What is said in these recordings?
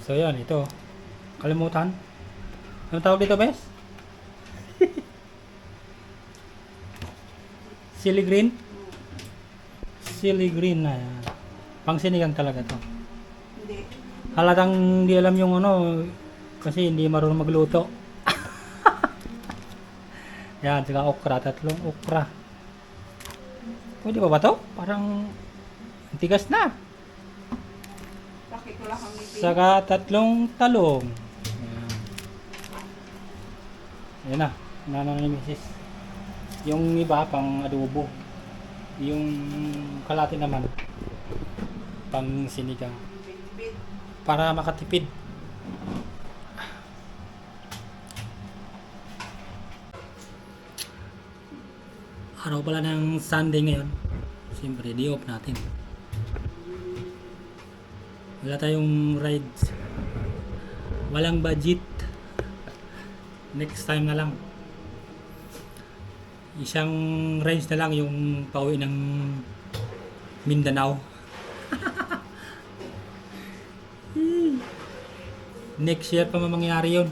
So yan, ito. Kalimutan. Anong tawag dito, Bes? Chili green? Chili green na yan. Pang sinigang talaga to. Hindi. Halatang hindi alam yung ano, kasi hindi marunong magluto. Yan, saka okra, tatlong okra. Pwede ba to? Parang tigas na. Bakit ko lang ang ngipin? Saka tatlong talong. Yan. Yan na, nano ni Mrs. Yung iba pang adobo. Yung kalate naman pang sinigang. Bit-bit. Para makatipid. Araw pala ng Sunday ngayon. Siyempre, day off natin. Wala tayong rides. Walang budget. Next time na lang. Isang rides na lang yung pauwi ng Mindanao. Next year pa mangyari yun.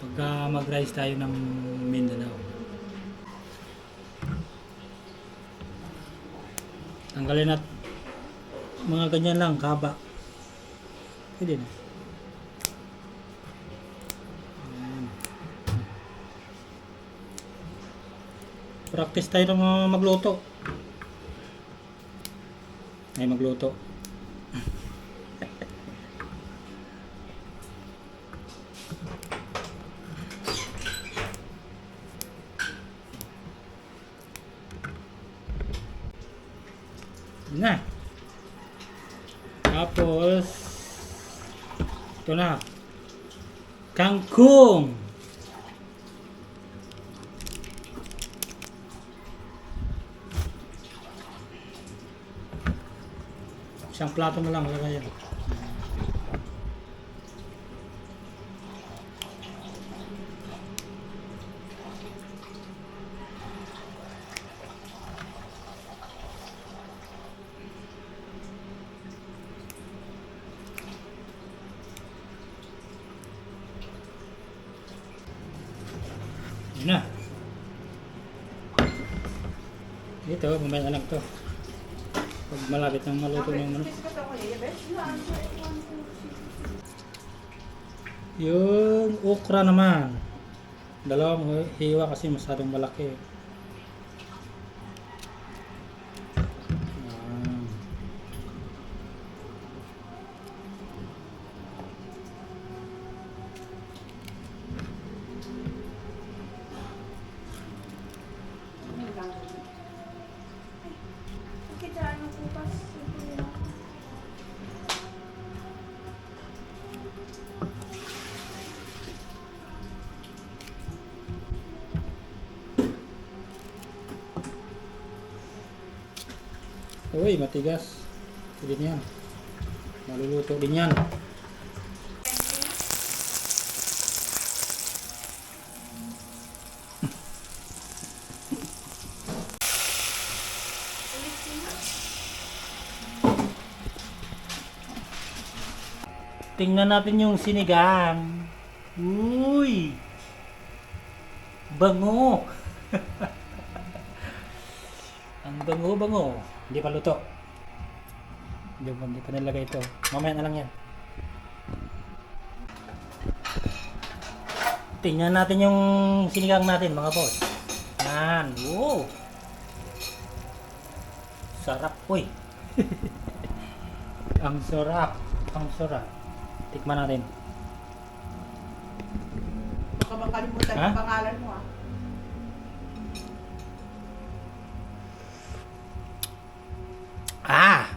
Pagka mag-rise tayo ng Mindanao. Tanggalin at mga ganyan lang, kaba. Pwede na. Ayan. Practice tayo ng magluto. Ay, magluto. Yun na. Tapos ito na. Kangkong. Isang plato na lang lagay yan. Yun na. Ito, mamaya na lang to. Pag malapit ng maluto na yung ano. Yung okra naman. Dalawang hiwa kasi masyadong malaki. Yan. Uy, matigas. Sige yan. Maluluto din yan. Tingnan natin yung sinigang. Uy! Bango! Ang bango-bango. Hindi pa luto. Hindi pa nilagay ito. Mamaya na lang yan. Tingnan natin yung sinigang natin mga boss. Yan. Wow! Sarap. Uy! Ang sarap. Ang sarap. Tikman natin. Baka makalimutan Ha? ang pangalan mo ah. Ah!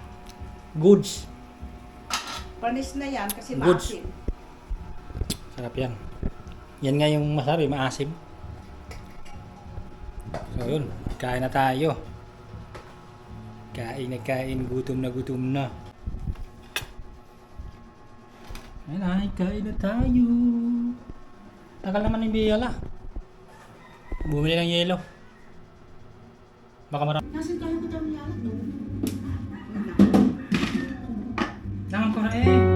Goods. Panis na yan kasi Goods. maasim. Sarap yan. Yan nga yung masabi, maasim. So yun, kain na tayo. Kain na kain, gutom na gutom na. Ay, kain na tayo. Tagal naman yung biyala. Bumili ng yelo. Baka marami. Nasaan tayo ko daw niyalat doon? Naman ko na eh.